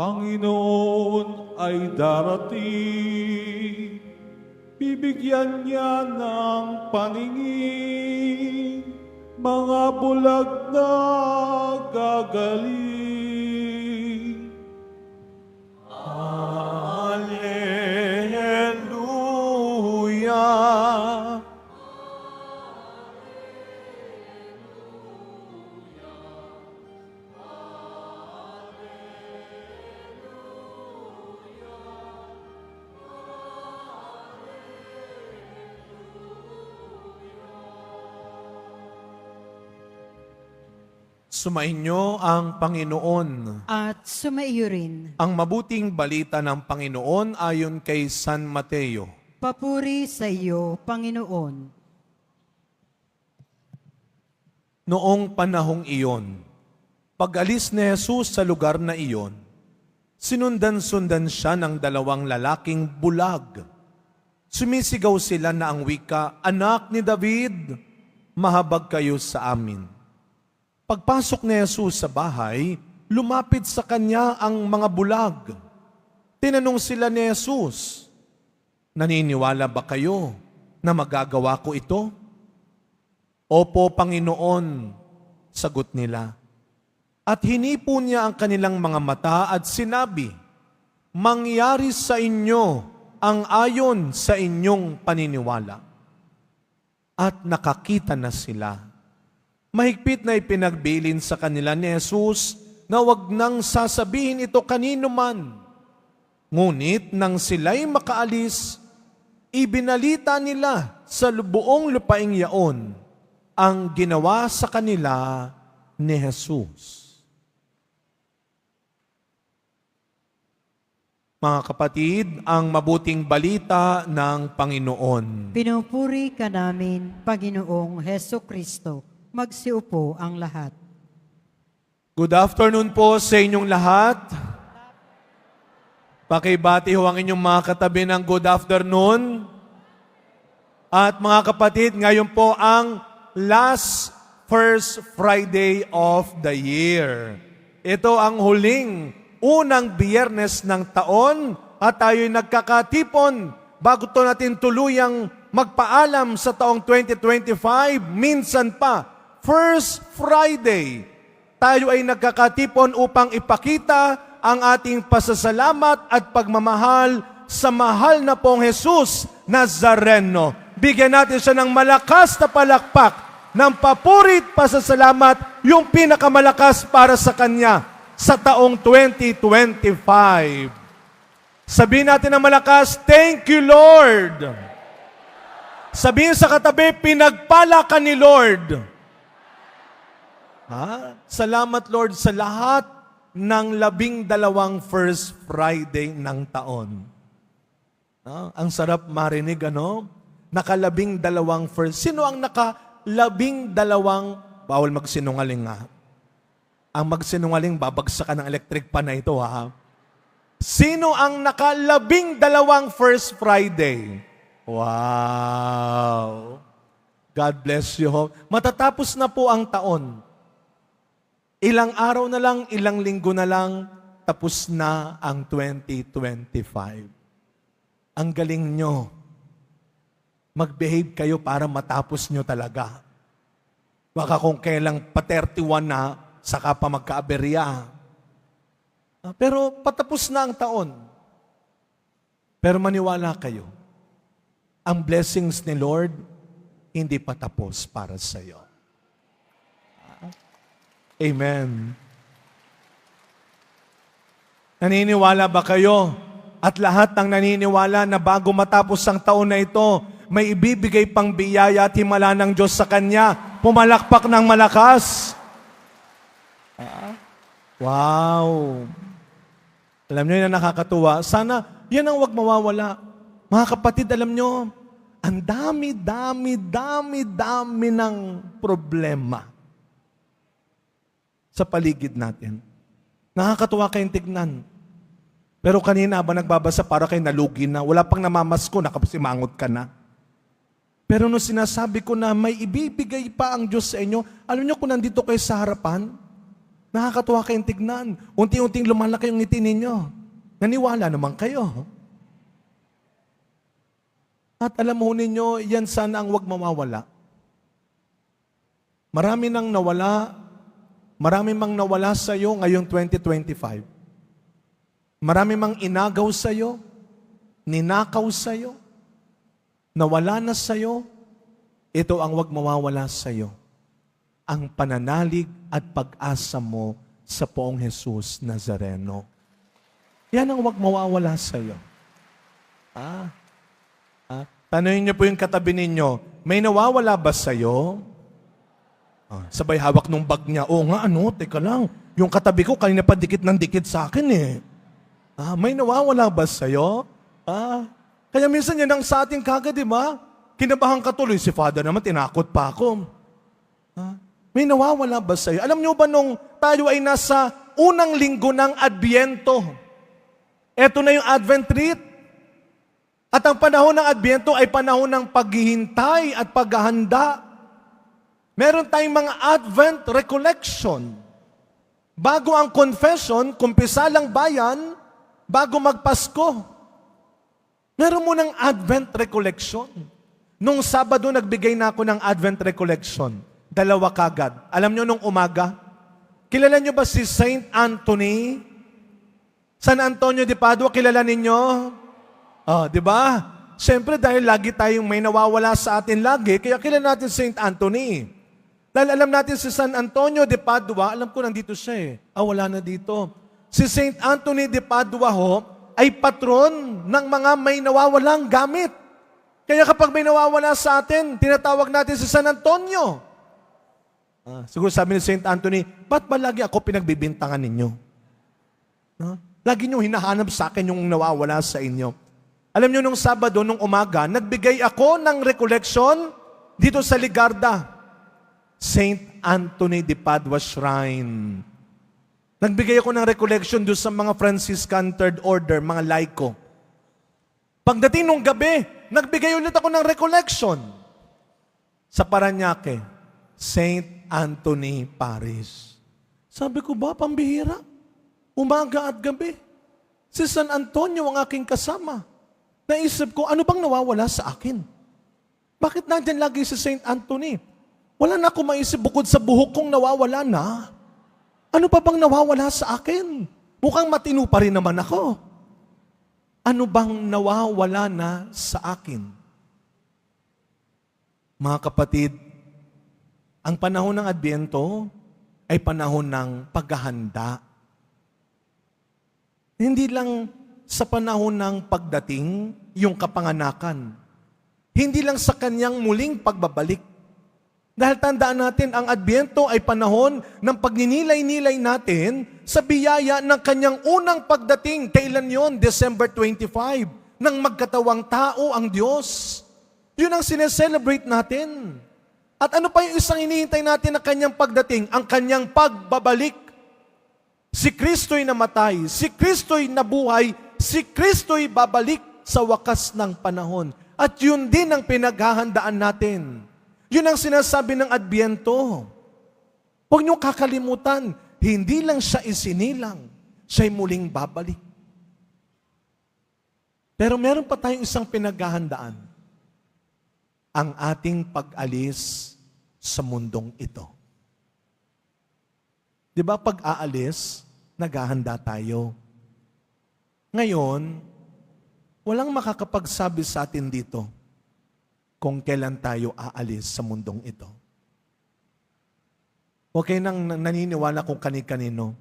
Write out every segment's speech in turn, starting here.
Panginoon ay darating, bibigyan niya ng paningin, mga bulag na gagaling. Alleluia. Sumainyo ang Panginoon. At sumaiyo rin. Ang mabuting balita ng Panginoon ayon kay San Mateo. Papuri sa iyo, Panginoon. Noong panahong iyon, pag-alis ni Jesus sa lugar na iyon, sinundan-sundan siya ng dalawang lalaking bulag. Sumisigaw sila na ang wika, "Anak ni David, mahabag kayo sa amin." Pagpasok ni Jesus sa bahay, lumapit sa kanya ang mga bulag. Tinanong sila ni Jesus, "Naniniwala ba kayo na magagawa ko ito?" "Opo, Panginoon," sagot nila. At hinipo niya ang kanilang mga mata at sinabi, "Mangyari sa inyo ang ayon sa inyong paniniwala." At nakakita na sila. Mahigpit na ipinagbilin sa kanila ni Jesus na wag nang sasabihin ito kanino man. Ngunit nang sila'y makaalis, ibinalita nila sa buong lupaing yaon ang ginawa sa kanila ni Jesus. Mga kapatid, ang mabuting balita ng Panginoon. Pinupuri ka namin, Panginoong Heso Kristo. Magsiupo ang lahat. Good afternoon po sa inyong lahat. Pakibati ho ang inyong mga katabi ng good afternoon. At mga kapatid, ngayon po ang first Friday of the year. Ito ang huling unang biyernes ng taon at tayo'y nagkakatipon bago to natin tuluyang magpaalam sa taong 2025. Minsan pa, First Friday, tayo ay nagkakatipon upang ipakita ang ating pasasalamat at pagmamahal sa mahal na pong Jesus Nazareno. Bigyan natin siya ng malakas na palakpak, ng papurit pasasalamat, yung pinakamalakas para sa Kanya sa taong 2025. Sabihin natin ng malakas, "Thank you, Lord." Sabihin sa katabi, "Pinagpala ka ni Lord." Salamat Lord sa lahat ng 12 First Friday ng taon. Ang sarap marinig, ano? Naka-12 first. Sino ang naka-12? Bawal magsinungaling nga. Ang magsinungaling, babagsakan ng electric pan na ito, ha? Sino ang naka-12 First Friday? Wow! God bless you. Matatapos na po ang taon. Ilang araw na lang, ilang linggo na lang, tapos na ang 2025. Ang galing nyo. Mag-behave kayo para matapos nyo talaga. Baka kung kailang pa-31 na, saka pa magkaaberya. Pero patapos na ang taon. Pero maniwala kayo, ang blessings ni Lord, hindi patapos para sa iyo. Amen. Naniniwala ba kayo? At lahat ng naniniwala na bago matapos ang taon na ito, may ibibigay pang biyaya at himala ng Diyos sa Kanya. Pumalakpak ng malakas. Wow! Alam nyo yun na nakakatuwa. Sana yan ang wag mawawala. Mga kapatid, alam nyo, ang dami ng problema sa paligid natin. Nakakatuwa kayong tignan. Pero kanina ba nagbabasa para kayo nalugi na, wala pang namamasko, nakasimangot ka na. Pero nung sinasabi ko na may ibibigay pa ang Diyos sa inyo, alam niyo kung nandito kayo sa harapan, Nakakatuwa kayong tignan. Unti-unting lumalaki yung ngiti ninyo. Naniwala naman kayo. At alam mo ninyo, yan sana ang huwag mawawala. Marami mang nawala sa iyo ngayong 2025. Marami mang inagaw sa iyo, ninakaw sa iyo, nawala na sa iyo. Ito ang huwag mawawala sa iyo. Ang pananalig at pag-asa mo sa Poong Jesus Nazareno. Yan ang huwag mawawala sa iyo. Tanungin niyo po yung katabi ninyo, may nawawala ba sa iyo? Sabay hawak nung bag niya. Oo nga, teka lang. Yung katabi ko, kanina pa dikit ng dikit sa akin eh. May nawawala ba sa'yo? Kaya minsan yan ang sa ating kagad, di ba? Kinabahan ka tuloy. Si Father naman, tinakot pa ako. May nawawala ba sa'yo? Alam niyo ba nung tayo ay nasa unang linggo ng Adbyento, eto na yung Advent Rite. At ang panahon ng Adbyento ay panahon ng paghihintay at paghahanda. Meron tayong mga Advent recollection. Bago ang confession, kumpisalang bayan, bago magpasko. Meron mo ng Advent recollection. Nung Sabado, nagbigay na ako ng Advent recollection. 2 kagad. Alam nyo nung umaga, kilala nyo ba si Saint Anthony? San Antonio de Padua, kilala ninyo? Di ba? Siyempre dahil lagi tayong may nawawala sa atin lagi, kaya kilala natin Saint Anthony. Dahil alam natin si San Antonio de Padua, alam ko nandito siya eh. Wala na dito. Si Saint Anthony de Padua ay patron ng mga may nawawalang gamit. Kaya kapag may nawawala sa atin, tinatawag natin si San Antonio. Siguro sabi ni Saint Anthony, ba't ba lagi ako pinagbibintangan ninyo? Lagi nyo hinahanap sa akin yung nawawala sa inyo. Alam nyo, nung Sabado, nung umaga, nagbigay ako ng recollection dito sa Ligarda. Saint Anthony de Padua Shrine. Nagbigay ako ng recollection doon sa mga Franciscan Third Order, mga laiko. Pagdating nung gabi, nagbigay ulit ako ng recollection sa Parañaque, Saint Anthony Parish. Sabi ko ba, pambihira? Umaga at gabi. Si San Antonio ang aking kasama. Naisip ko, ano bang nawawala sa akin? Bakit nandyan lagi si Saint Anthony? Wala na akong maisip bukod sa buhok kong nawawala na. Ano pa bang nawawala sa akin? Mukhang matino pa rin naman ako. Ano bang nawawala na sa akin? Mga kapatid, ang panahon ng Adbyento ay panahon ng paghahanda. Hindi lang sa panahon ng pagdating, yung kapanganakan. Hindi lang sa kanyang muling pagbabalik. Dahil tandaan natin, ang Adbyento ay panahon ng pagninilay-nilay natin sa biyaya ng kanyang unang pagdating. Kailan yon? December 25. Nang magkatawang tao ang Diyos. Yun ang sineselebrate natin. At ano pa yung isang hinihintay natin na kanyang pagdating? Ang kanyang pagbabalik. Si Kristo'y namatay, si Kristo'y nabuhay, si Kristo'y babalik sa wakas ng panahon. At yun din ang pinaghahandaan natin. Yun ang sinasabi ng Adbyento. Huwag niyo kakalimutan, hindi lang siya isinilang, siya'y muling babalik. Pero meron pa tayong isang pinaghahandaan. Ang ating pag-alis sa mundong ito. Di ba pag aalis, naghahanda tayo. Ngayon, walang makakapagsabi sa atin dito kung kailan tayo aalis sa mundong ito. Okay nang naniniwala kung kani-kanino.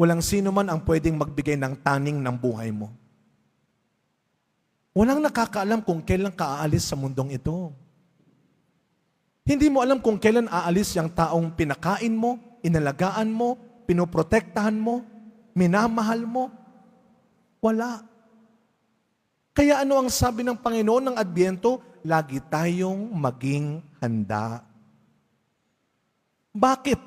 Walang sino man ang pwedeng magbigay ng taning ng buhay mo. Walang nakakaalam kung kailan ka aalis sa mundong ito. Hindi mo alam kung kailan aalis yung taong pinakain mo, inalagaan mo, pinoprotektahan mo, minamahal mo. Wala. Kaya ano ang sabi ng Panginoon ng Adbyento? Lagi tayong maging handa. Bakit?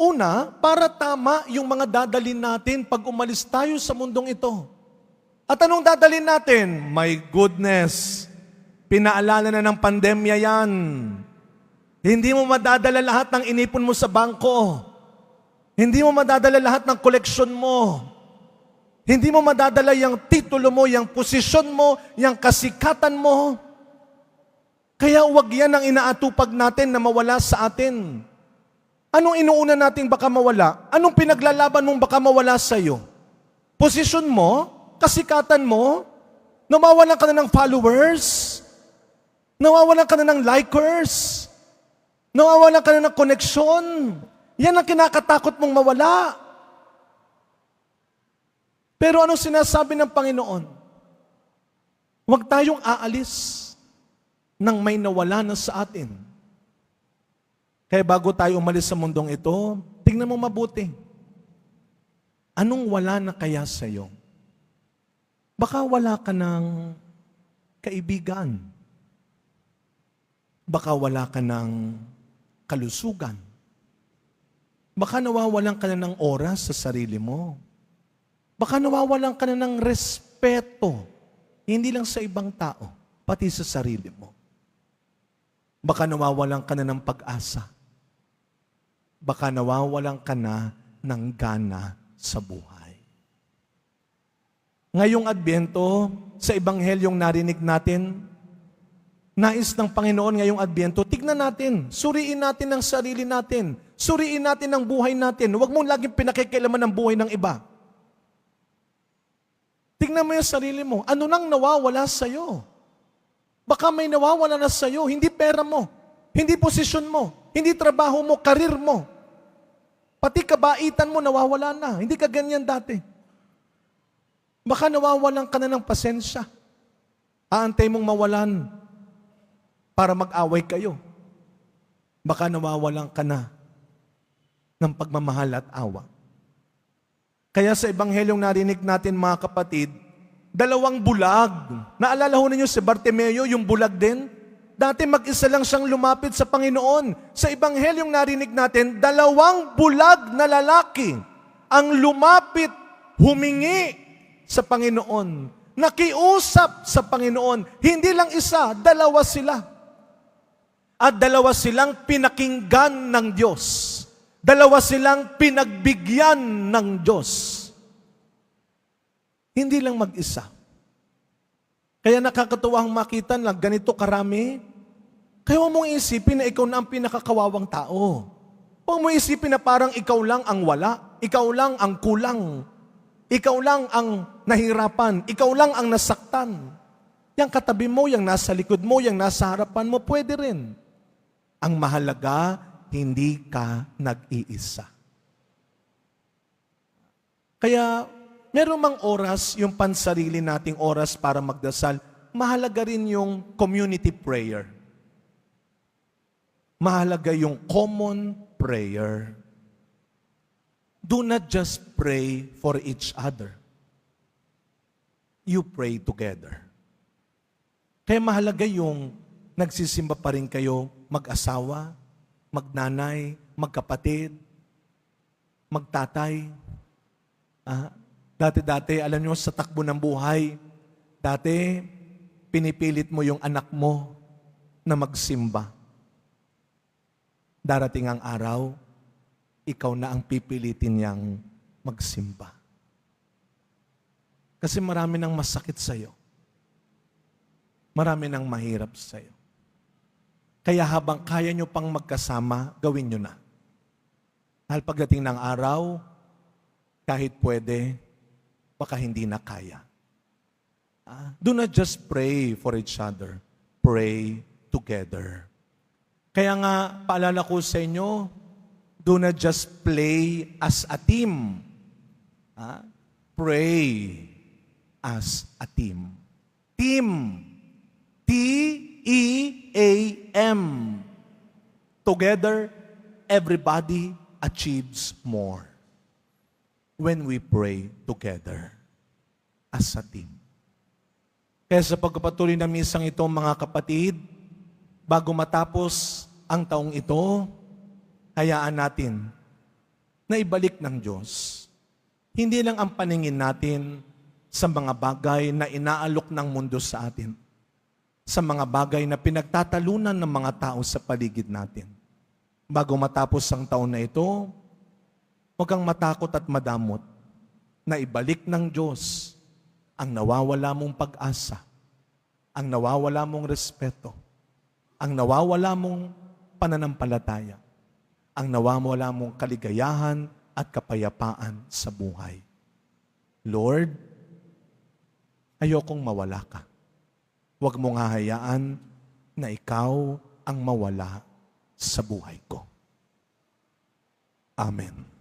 Una, para tama yung mga dadalin natin pag umalis tayo sa mundong ito. At anong dadalin natin? My goodness! Pinaalala na ng pandemya yan. Hindi mo madadala lahat ng inipon mo sa bangko. Hindi mo madadala lahat ng koleksyon mo. Hindi mo madadala yung titulo mo, yung posisyon mo, yung kasikatan mo. Kaya huwag yan ang inaatupag natin na mawala sa atin. Anong inuuna nating baka mawala? Anong pinaglalaban mong baka mawala sa'yo? Posisyon mo? Kasikatan mo? Nawawalan ka na ng followers? Nawawalan ka na ng likers? Nawawalan ka na ng koneksyon? Yan ang kinakatakot mong mawala. Pero anong sinasabi ng Panginoon? Huwag tayong aalis nang may nawala na sa atin. Kaya bago tayo umalis sa mundong ito, tingnan mo mabuti. Anong wala na kaya sa'yo? Baka wala ka ng kaibigan. Baka wala ka ng kalusugan. Baka nawawalan ka na ng oras sa sarili mo. Baka nawawalan ka na ng respeto, hindi lang sa ibang tao, pati sa sarili mo. Baka nawawalan ka na ng pag-asa. Baka nawawalan ka na ng gana sa buhay. Ngayong Adbyento, sa Ebanghelyong narinig natin, nais ng Panginoon ngayong Adbyento, tignan natin, suriin natin ang sarili natin, suriin natin ang buhay natin. Huwag mong laging pinakikialaman ang buhay ng iba. Tingnan mo yung sarili mo. Ano nang nawawala sa'yo? Baka may nawawala na sa'yo. Hindi pera mo. Hindi posisyon mo. Hindi trabaho mo. Karir mo. Pati kabaitan mo nawawala na. Hindi ka ganyan dati. Baka nawawalan ka na ng pasensya. Aantay mong mawalan para mag-away kayo. Baka nawawalan ka na ng pagmamahal at awa. Kaya sa Ebanghelyong narinig natin mga kapatid, 2 bulag. Naalala ho ninyo si Bartimeo, yung bulag din? Dati mag-isa lang siyang lumapit sa Panginoon. Sa Ebanghelyong narinig natin, 2 bulag na lalaki ang lumapit, humingi sa Panginoon. Nakiusap sa Panginoon. Hindi lang isa, 2 sila. At 2 silang pinakinggan ng Diyos. 2 silang pinagbigyan ng Diyos. Hindi lang mag-isa. Kaya nakakatuwang makita na ganito karami. Kaya huwag mong isipin na ikaw na ang pinakakawawang tao. Huwag mong isipin na parang ikaw lang ang wala. Ikaw lang ang kulang. Ikaw lang ang nahirapan. Ikaw lang ang nasaktan. Yang katabi mo, yang nasa likod mo, yang nasa harapan mo, pwede rin. Ang mahalaga, hindi ka nag-iisa. Kaya, meron mang oras, yung pansarili nating oras para magdasal, mahalaga rin yung community prayer. Mahalaga yung common prayer. Do not just pray for each other. You pray together. Kaya mahalaga yung nagsisimba pa rin kayo mag-asawa, magnanay, magkapatid, magtatay. Dati-dati, alam nyo, sa takbo ng buhay, dati, pinipilit mo yung anak mo na magsimba. Darating ang araw, ikaw na ang pipilitin niyang magsimba. Kasi marami nang masakit sa'yo. Marami nang mahirap sa'yo. Kaya habang kaya nyo pang magkasama, gawin nyo na. Dahil pagdating ng araw, kahit pwede, baka hindi na kaya. Do not just pray for each other. Pray together. Kaya nga, paalala ko sa inyo, do not just play as a team. Pray as a team. Team. T-E-A-M. Together, everybody achieves more when we pray together as a team. Kaya sa pagpapatuloy ng misang ito, mga kapatid, bago matapos ang taong ito, hayaan natin na ibalik ng Diyos. Hindi lang ang paningin natin sa mga bagay na inaalok ng mundo sa atin, sa mga bagay na pinagtatalunan ng mga tao sa paligid natin. Bago matapos ang taon na ito, huwag kang matakot at madamot na ibalik ng Diyos ang nawawala mong pag-asa, ang nawawala mong respeto, ang nawawala mong pananampalataya, ang nawawala mong kaligayahan at kapayapaan sa buhay. Lord, ayokong mawala ka. Huwag mong hahayaan na ikaw ang mawala sa buhay ko. Amen.